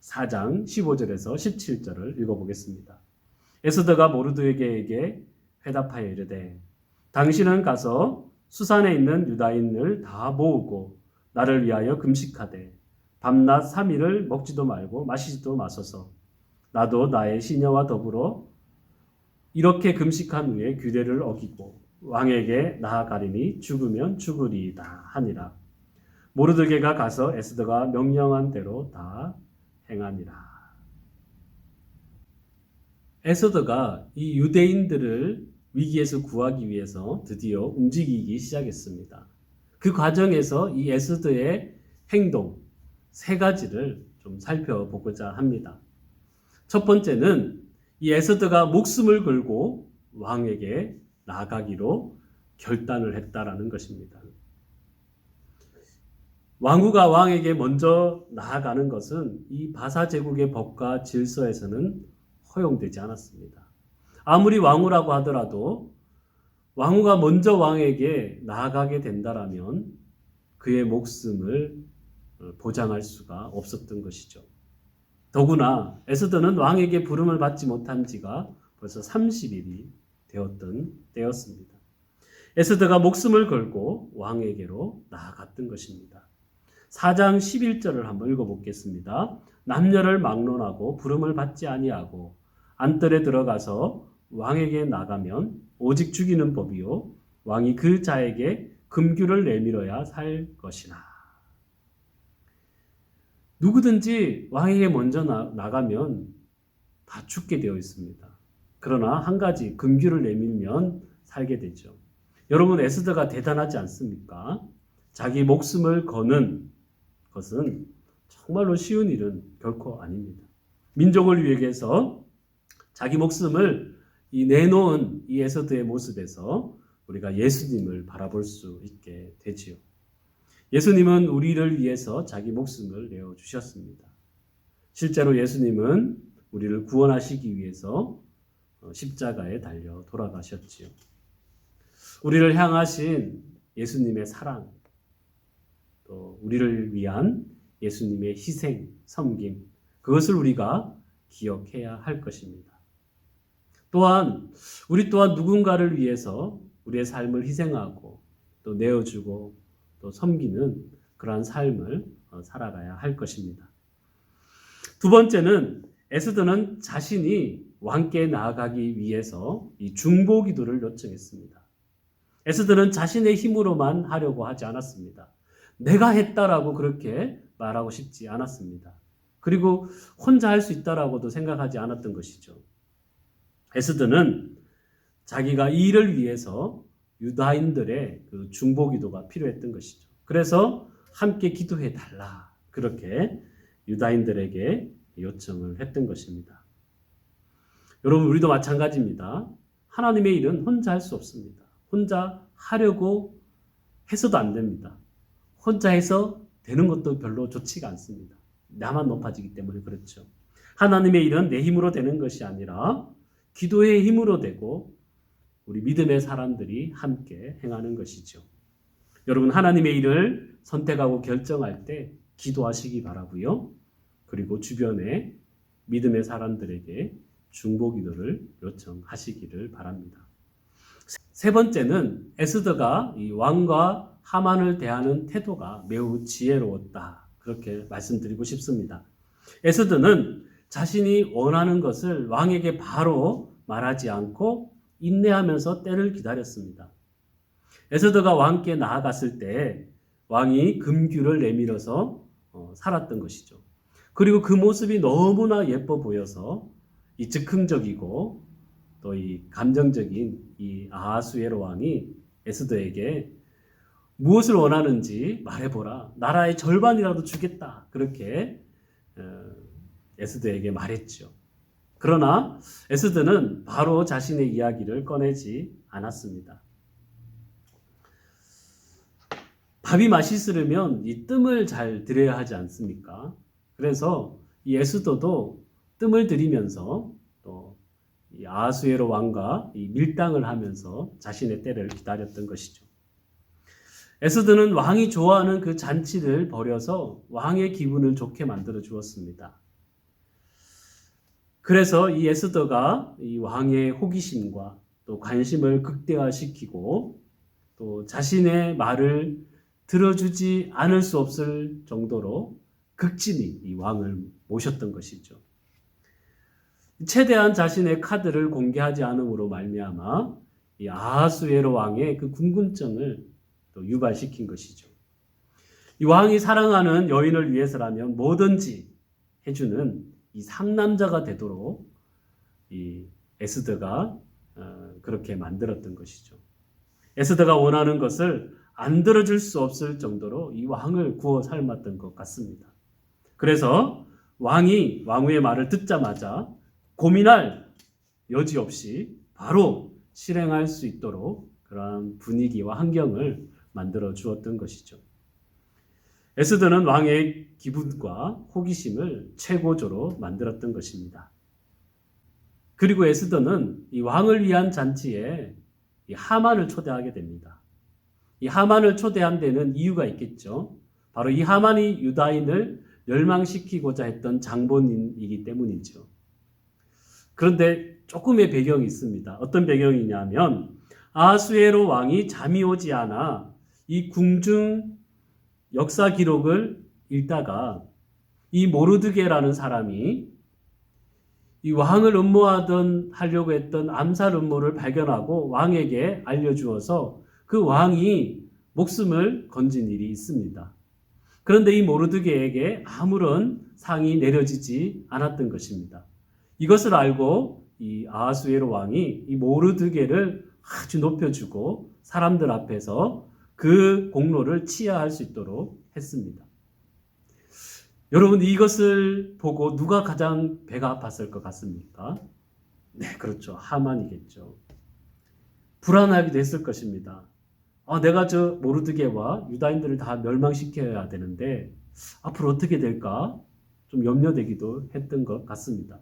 4장 15절에서 17절을 읽어보겠습니다. 에스더가 모르드게에게 회답하여 이르되 당신은 가서 수산에 있는 유다인을 다 모으고 나를 위하여 금식하되 밤낮 3일을 먹지도 말고 마시지도 마소서. 나도 나의 시녀와 더불어 이렇게 금식한 후에 규례를 어기고 왕에게 나아가리니 죽으면 죽으리이다 하니라. 모르드게가 가서 에스더가 명령한 대로 다 행하니라. 에스더가 이 유대인들을 위기에서 구하기 위해서 드디어 움직이기 시작했습니다. 그 과정에서 이 에스더의 행동 3가지를 좀 살펴보고자 합니다. 첫 번째는 이 에스더가 목숨을 걸고 왕에게 나아가기로 결단을 했다라는 것입니다. 왕후가 왕에게 먼저 나아가는 것은 이 바사 제국의 법과 질서에서는 허용되지 않았습니다. 아무리 왕후라고 하더라도 왕후가 먼저 왕에게 나아가게 된다라면 그의 목숨을 보장할 수가 없었던 것이죠. 더구나 에스더는 왕에게 부름을 받지 못한 지가 벌써 30일이 되었던 때였습니다. 에스더가 목숨을 걸고 왕에게로 나아갔던 것입니다. 4장 11절을 한번 읽어보겠습니다. 남녀를 막론하고 부름을 받지 아니하고 안뜰에 들어가서 왕에게 나가면 오직 죽이는 법이요 왕이 그 자에게 금규를 내밀어야 살 것이라. 누구든지 왕에게 먼저 나가면 다 죽게 되어 있습니다. 그러나 한 가지 금규를 내밀면 살게 되죠. 여러분, 에스더가 대단하지 않습니까? 자기 목숨을 거는 것은 정말로 쉬운 일은 결코 아닙니다. 민족을 위해서 자기 목숨을 내놓은 이 에스더의 모습에서 우리가 예수님을 바라볼 수 있게 되지요. 예수님은 우리를 위해서 자기 목숨을 내어주셨습니다. 실제로 예수님은 우리를 구원하시기 위해서 십자가에 달려 돌아가셨지요. 우리를 향하신 예수님의 사랑, 또 우리를 위한 예수님의 희생, 섬김, 그것을 우리가 기억해야 할 것입니다. 또한 우리 또한 누군가를 위해서 우리의 삶을 희생하고 또 내어주고 또 섬기는 그러한 삶을 살아가야 할 것입니다. 두 번째는 에스더는 자신이 왕께 나아가기 위해서 이 중보 기도를 요청했습니다. 에스더는 자신의 힘으로만 하려고 하지 않았습니다. 내가 했다라고 그렇게 말하고 싶지 않았습니다. 그리고 혼자 할 수 있다라고도 생각하지 않았던 것이죠. 에스더는 자기가 이 일을 위해서 유다인들의 그 중보 기도가 필요했던 것이죠. 그래서 함께 기도해 달라 그렇게 유다인들에게 요청을 했던 것입니다. 여러분, 우리도 마찬가지입니다. 하나님의 일은 혼자 할 수 없습니다. 혼자 하려고 해서도 안 됩니다. 혼자 해서 되는 것도 별로 좋지가 않습니다. 나만 높아지기 때문에 그렇죠. 하나님의 일은 내 힘으로 되는 것이 아니라 기도의 힘으로 되고 우리 믿음의 사람들이 함께 행하는 것이죠. 여러분, 하나님의 일을 선택하고 결정할 때 기도하시기 바라고요. 그리고 주변에 믿음의 사람들에게 중보 기도를 요청하시기를 바랍니다. 세 번째는 에스더가 이 왕과 하만을 대하는 태도가 매우 지혜로웠다. 그렇게 말씀드리고 싶습니다. 에스더는 자신이 원하는 것을 왕에게 바로 말하지 않고 인내하면서 때를 기다렸습니다. 에스더가 왕께 나아갔을 때 왕이 금규를 내밀어서 살았던 것이죠. 그리고 그 모습이 너무나 예뻐 보여서 이 즉흥적이고 또 이 감정적인 이 아하수에로 왕이 에스더에게 무엇을 원하는지 말해보라. 나라의 절반이라도 주겠다. 그렇게 에스더에게 말했죠. 그러나 에스더는 바로 자신의 이야기를 꺼내지 않았습니다. 밥이 맛있으려면 이 뜸을 잘 들여야 하지 않습니까? 그래서 이 에스더도 뜸을 들이면서 또 이 아하수에로 왕과 이 밀당을 하면서 자신의 때를 기다렸던 것이죠. 에스더는 왕이 좋아하는 그 잔치를 벌여서 왕의 기분을 좋게 만들어 주었습니다. 그래서 이 에스더가 이 왕의 호기심과 또 관심을 극대화시키고 또 자신의 말을 들어주지 않을 수 없을 정도로 극진히 이 왕을 모셨던 것이죠. 최대한 자신의 카드를 공개하지 않음으로 말미암아 이 아하수에로 왕의 그 궁금증을 또 유발시킨 것이죠. 이 왕이 사랑하는 여인을 위해서라면 뭐든지 해주는 이 상남자가 되도록 이 에스더가 그렇게 만들었던 것이죠. 에스더가 원하는 것을 안 들어줄 수 없을 정도로 이 왕을 구워 삶았던 것 같습니다. 그래서 왕이 왕후의 말을 듣자마자 고민할 여지 없이 바로 실행할 수 있도록 그러한 분위기와 환경을 만들어 주었던 것이죠. 에스더는 왕의 기분과 호기심을 최고조로 만들었던 것입니다. 그리고 에스더는 이 왕을 위한 잔치에 이 하만을 초대하게 됩니다. 이 하만을 초대한 데는 이유가 있겠죠. 바로 이 하만이 유다인을 멸망시키고자 했던 장본인이기 때문이죠. 그런데 조금의 배경이 있습니다. 어떤 배경이냐면 아하수에로 왕이 잠이 오지 않아 이 궁중 역사 기록을 읽다가 이 모르드게라는 사람이 이 왕을 하려고 했던 암살 음모를 발견하고 왕에게 알려주어서 그 왕이 목숨을 건진 일이 있습니다. 그런데 이 모르드게에게 아무런 상이 내려지지 않았던 것입니다. 이것을 알고 이 아하수에로 왕이 이 모르드게를 아주 높여주고 사람들 앞에서 그 공로를 치하할 수 있도록 했습니다. 여러분, 이것을 보고 누가 가장 배가 아팠을 것 같습니까? 네, 그렇죠. 하만이겠죠. 불안하기도 했을 것입니다. 내가 저 모르드게와 유다인들을 다 멸망시켜야 되는데 앞으로 어떻게 될까? 좀 염려되기도 했던 것 같습니다.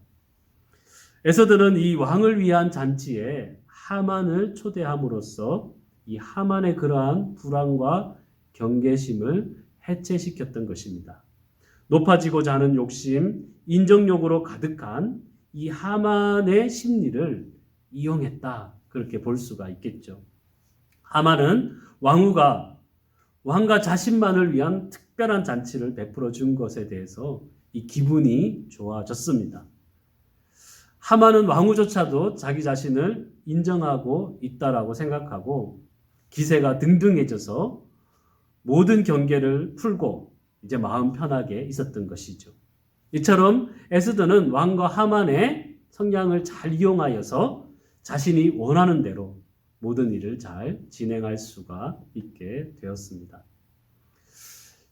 에스더는 이 왕을 위한 잔치에 하만을 초대함으로써 이 하만의 그러한 불안과 경계심을 해체시켰던 것입니다. 높아지고자 하는 욕심, 인정욕으로 가득한 이 하만의 심리를 이용했다. 그렇게 볼 수가 있겠죠. 하만은 왕과 자신만을 위한 특별한 잔치를 베풀어 준 것에 대해서 이 기분이 좋아졌습니다. 하만은 왕후조차도 자기 자신을 인정하고 있다라고 생각하고 기세가 등등해져서 모든 경계를 풀고 이제 마음 편하게 있었던 것이죠. 이처럼 에스더는 왕과 하만의 성향을 잘 이용하여서 자신이 원하는 대로 모든 일을 잘 진행할 수가 있게 되었습니다.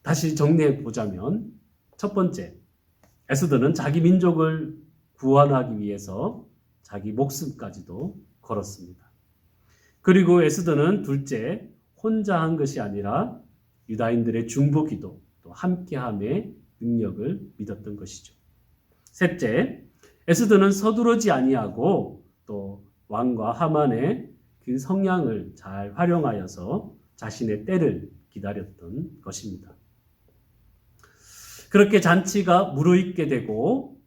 다시 정리해 보자면 첫 번째, 에스더는 자기 민족을 구원하기 위해서 자기 목숨까지도 걸었습니다. 그리고 에스더는 둘째, 혼자 한 것이 아니라 유다인들의 중보기도 또 함께함의 능력을 믿었던 것이죠. 셋째, 에스더는 서두르지 아니하고 또 왕과 하만의 그 성향을 잘 활용하여서 자신의 때를 기다렸던 것입니다. 그렇게 잔치가 무르익게 되고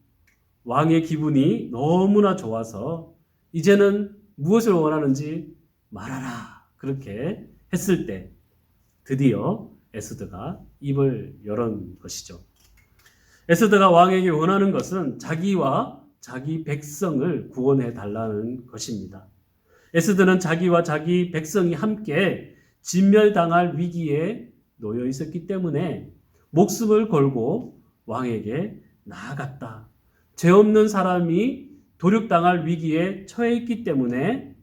왕의 기분이 너무나 좋아서 이제는 무엇을 원하는지 말하라 그렇게 했을 때 드디어 에스더가 입을 열은 것이죠. 에스더가 왕에게 원하는 것은 자기와 자기 백성을 구원해 달라는 것입니다. 에스더는 자기와 자기 백성이 함께 진멸당할 위기에 놓여 있었기 때문에 목숨을 걸고 왕에게 나아갔다. 죄 없는 사람이 도륙당할 위기에 처해 있기 때문에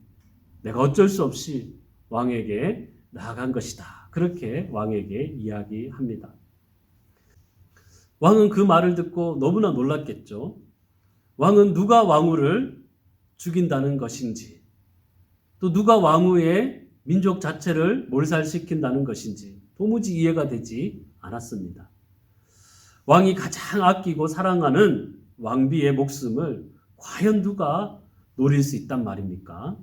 내가 어쩔 수 없이 왕에게 나아간 것이다. 그렇게 왕에게 이야기합니다. 왕은 그 말을 듣고 너무나 놀랐겠죠. 왕은 누가 왕후를 죽인다는 것인지, 또 누가 왕후의 민족 자체를 몰살시킨다는 것인지 도무지 이해가 되지 않았습니다. 왕이 가장 아끼고 사랑하는 왕비의 목숨을 과연 누가 노릴 수 있단 말입니까?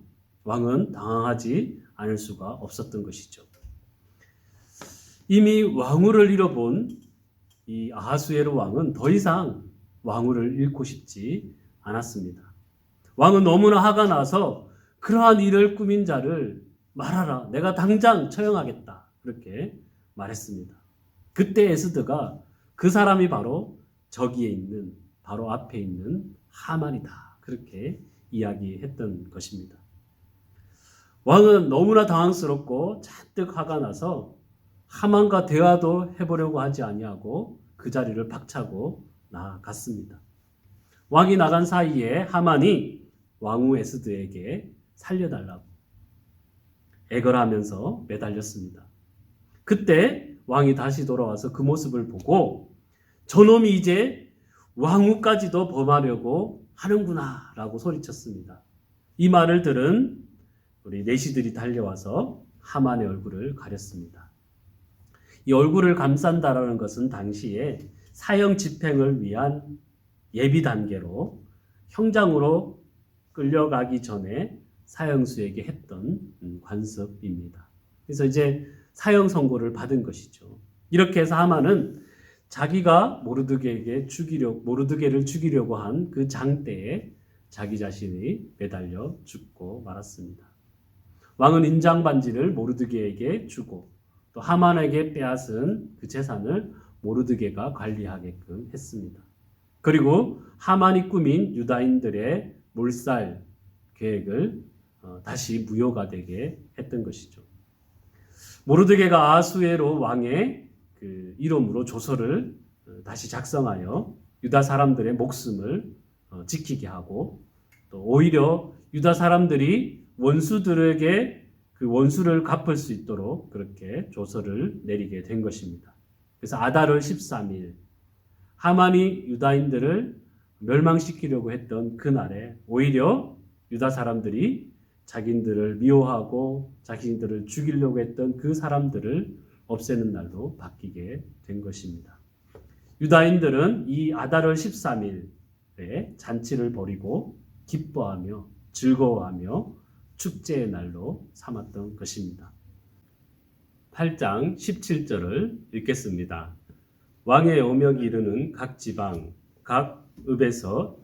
왕은 당황하지 않을 수가 없었던 것이죠. 이미 왕후를 잃어본 이 아하수에로 왕은 더 이상 왕후를 잃고 싶지 않았습니다. 왕은 너무나 화가 나서 그러한 일을 꾸민 자를 말하라, 내가 당장 처형하겠다, 그렇게 말했습니다. 그때 에스더가 그 사람이 바로 저기에 있는, 바로 앞에 있는 하만이다, 그렇게 이야기했던 것입니다. 왕은 너무나 당황스럽고 잔뜩 화가 나서 하만과 대화도 해보려고 하지 아니하고 그 자리를 박차고 나갔습니다. 왕이 나간 사이에 하만이 왕후 에스더에게 살려달라고 애걸하면서 매달렸습니다. 그때 왕이 다시 돌아와서 그 모습을 보고 저놈이 이제 왕후까지도 범하려고 하는구나 라고 소리쳤습니다. 이 말을 들은 우리 내시들이 달려와서 하만의 얼굴을 가렸습니다. 이 얼굴을 감싼다라는 것은 당시에 사형 집행을 위한 예비 단계로 형장으로 끌려가기 전에 사형수에게 했던 관습입니다. 그래서 이제 사형 선고를 받은 것이죠. 이렇게 해서 하만은 자기가 모르드게를 죽이려고 한 그 장대에 자기 자신이 매달려 죽고 말았습니다. 왕은 인장 반지를 모르드게에게 주고 또 하만에게 빼앗은 그 재산을 모르드게가 관리하게끔 했습니다. 그리고 하만이 꾸민 유다인들의 몰살 계획을 다시 무효가 되게 했던 것이죠. 모르드게가 아하수에로 왕의 그 이름으로 조서를 다시 작성하여 유다 사람들의 목숨을 지키게 하고 또 오히려 유다 사람들이 원수들에게 그 원수를 갚을 수 있도록 그렇게 조서를 내리게 된 것입니다. 그래서 아달월 13일 하만이 유다인들을 멸망시키려고 했던 그날에 오히려 유다 사람들이 자기들을 미워하고 자기들을 죽이려고 했던 그 사람들을 없애는 날로 바뀌게 된 것입니다. 유다인들은 이 아달월 13일에 잔치를 벌이고 기뻐하며 즐거워하며 축제의 날로 삼았던 것입니다. 8장 17절을 읽겠습니다. 왕의 오명이 이르는 각 지방, 각 읍에서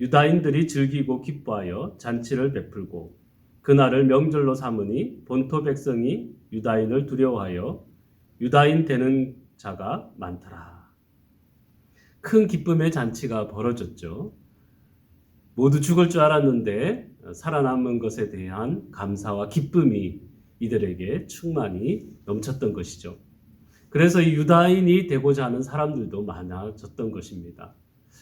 유다인들이 즐기고 기뻐하여 잔치를 베풀고 그날을 명절로 삼으니 본토 백성이 유다인을 두려워하여 유다인 되는 자가 많더라. 큰 기쁨의 잔치가 벌어졌죠. 모두 죽을 줄 알았는데 살아남은 것에 대한 감사와 기쁨이 이들에게 충만히 넘쳤던 것이죠. 그래서 이 유다인이 되고자 하는 사람들도 많아졌던 것입니다.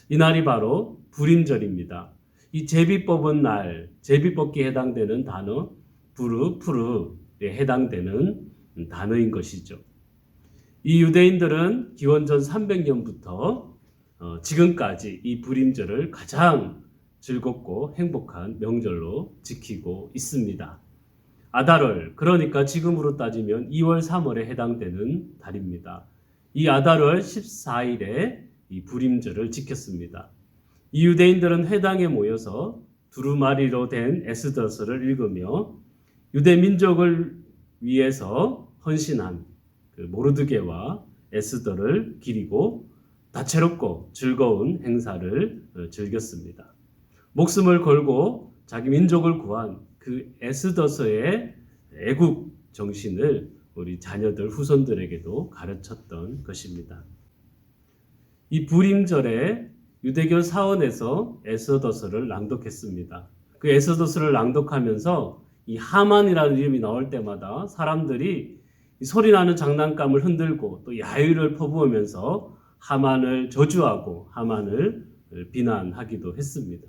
이 날이 바로 불임절입니다. 이 제비 뽑은 날, 제비 뽑기에 해당되는 단어 푸르에 해당되는 단어인 것이죠. 이 유대인들은 기원전 300년부터 지금까지 이 불임절을 가장 즐겁고 행복한 명절로 지키고 있습니다. 아달월, 그러니까 지금으로 따지면 2월, 3월에 해당되는 달입니다. 이 아달월 14일에 이 불임절을 지켰습니다. 이 유대인들은 회당에 모여서 두루마리로 된 에스더서를 읽으며 유대 민족을 위해서 헌신한 그 모르드게와 에스더를 기리고 다채롭고 즐거운 행사를 즐겼습니다. 목숨을 걸고 자기 민족을 구한 그 에스더서의 애국 정신을 우리 자녀들 후손들에게도 가르쳤던 것입니다. 이 불임절에 유대교 사원에서 에스더서를 낭독했습니다. 그 에스더서를 낭독하면서 이 하만이라는 이름이 나올 때마다 사람들이 소리나는 장난감을 흔들고 또 야유를 퍼부으면서 하만을 저주하고 하만을 비난하기도 했습니다.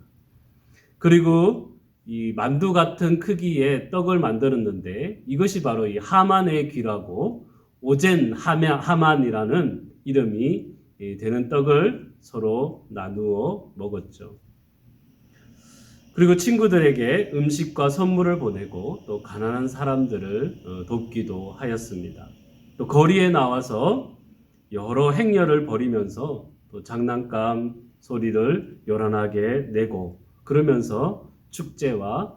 그리고 이 만두 같은 크기의 떡을 만들었는데 이것이 바로 이 하만의 귀라고 오젠 하만이라는 이름이 되는 떡을 서로 나누어 먹었죠. 그리고 친구들에게 음식과 선물을 보내고 또 가난한 사람들을 돕기도 하였습니다. 또 거리에 나와서 여러 행렬을 벌이면서 또 장난감 소리를 요란하게 내고 그러면서 축제와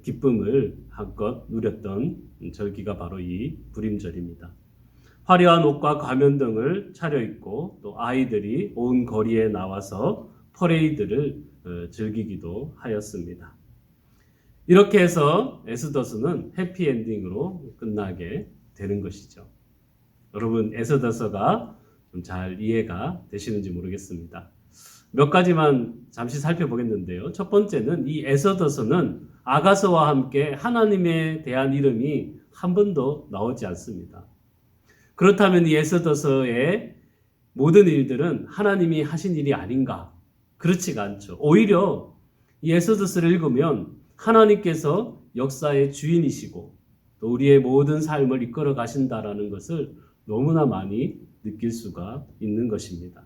기쁨을 한껏 누렸던 절기가 바로 이 불임절입니다. 화려한 옷과 가면 등을 차려입고 또 아이들이 온 거리에 나와서 퍼레이드를 즐기기도 하였습니다. 이렇게 해서 에스더서는 해피엔딩으로 끝나게 되는 것이죠. 여러분, 에스더서가 좀 잘 이해가 되시는지 모르겠습니다. 몇 가지만 잠시 살펴보겠는데요. 첫 번째는 이 에스더서는 아가서와 함께 하나님에 대한 이름이 한 번도 나오지 않습니다. 그렇다면 이 에스더서의 모든 일들은 하나님이 하신 일이 아닌가? 그렇지가 않죠. 오히려 이 에스더서를 읽으면 하나님께서 역사의 주인이시고 또 우리의 모든 삶을 이끌어 가신다라는 것을 너무나 많이 느낄 수가 있는 것입니다.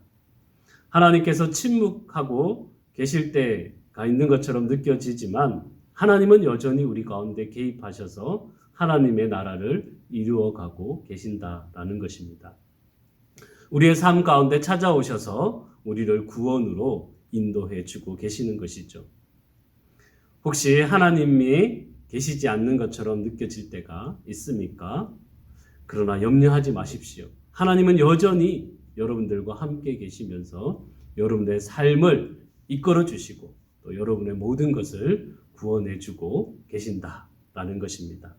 하나님께서 침묵하고 계실 때가 있는 것처럼 느껴지지만 하나님은 여전히 우리 가운데 개입하셔서 하나님의 나라를 이루어가고 계신다라는 것입니다. 우리의 삶 가운데 찾아오셔서 우리를 구원으로 인도해 주고 계시는 것이죠. 혹시 하나님이 계시지 않는 것처럼 느껴질 때가 있습니까? 그러나 염려하지 마십시오. 하나님은 여전히 여러분들과 함께 계시면서 여러분의 삶을 이끌어 주시고 또 여러분의 모든 것을 구원해 주고 계신다라는 것입니다.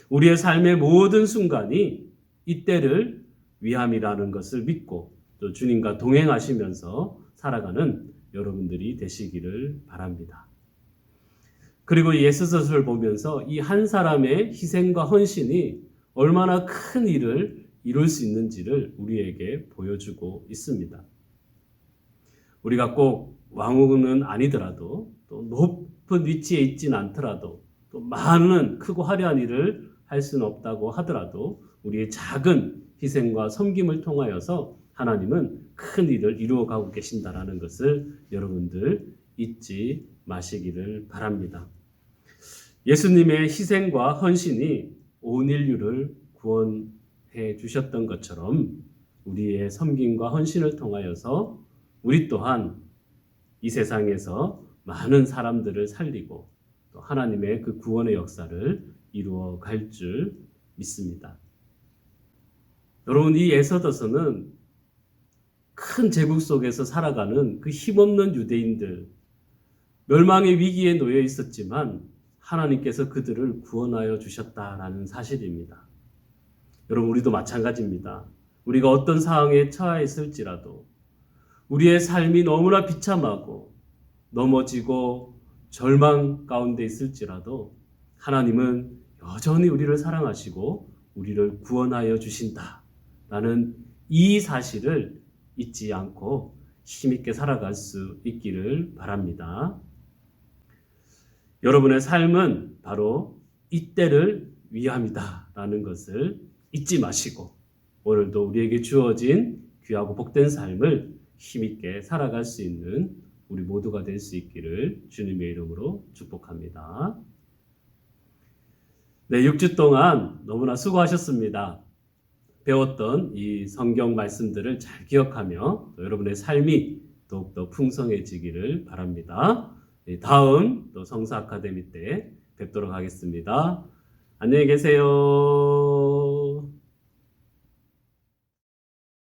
우리의 삶의 모든 순간이 이때를 위함이라는 것을 믿고 또 주님과 동행하시면서 살아가는 여러분들이 되시기를 바랍니다. 그리고 예수서를 보면서 이 한 사람의 희생과 헌신이 얼마나 큰 일을 이룰 수 있는지를 우리에게 보여주고 있습니다. 우리가 꼭 왕후는 아니더라도 또 높은 위치에 있진 않더라도 또 많은 크고 화려한 일을 할 수는 없다고 하더라도 우리의 작은 희생과 섬김을 통하여서 하나님은 큰 일을 이루어가고 계신다라는 것을 여러분들 잊지 마시기를 바랍니다. 예수님의 희생과 헌신이 온 인류를 구원해 주셨던 것처럼 우리의 섬김과 헌신을 통하여서 우리 또한 이 세상에서 많은 사람들을 살리고 또 하나님의 그 구원의 역사를 이루어 갈 줄 믿습니다. 여러분, 이 에스더서는 큰 제국 속에서 살아가는 그 힘없는 유대인들, 멸망의 위기에 놓여 있었지만 하나님께서 그들을 구원하여 주셨다라는 사실입니다. 여러분, 우리도 마찬가지입니다. 우리가 어떤 상황에 처해 있을지라도 우리의 삶이 너무나 비참하고 넘어지고 절망 가운데 있을지라도 하나님은 여전히 우리를 사랑하시고 우리를 구원하여 주신다라는 이 사실을 잊지 않고 힘있게 살아갈 수 있기를 바랍니다. 여러분의 삶은 바로 이때를 위함이다라는 것을 잊지 마시고 오늘도 우리에게 주어진 귀하고 복된 삶을 힘있게 살아갈 수 있는 우리 모두가 될 수 있기를 주님의 이름으로 축복합니다. 네, 6주 동안 너무나 수고하셨습니다. 배웠던 이 성경 말씀들을 잘 기억하며 여러분의 삶이 더욱더 풍성해지기를 바랍니다. 다음 또 성사 아카데미 때 뵙도록 하겠습니다. 안녕히 계세요.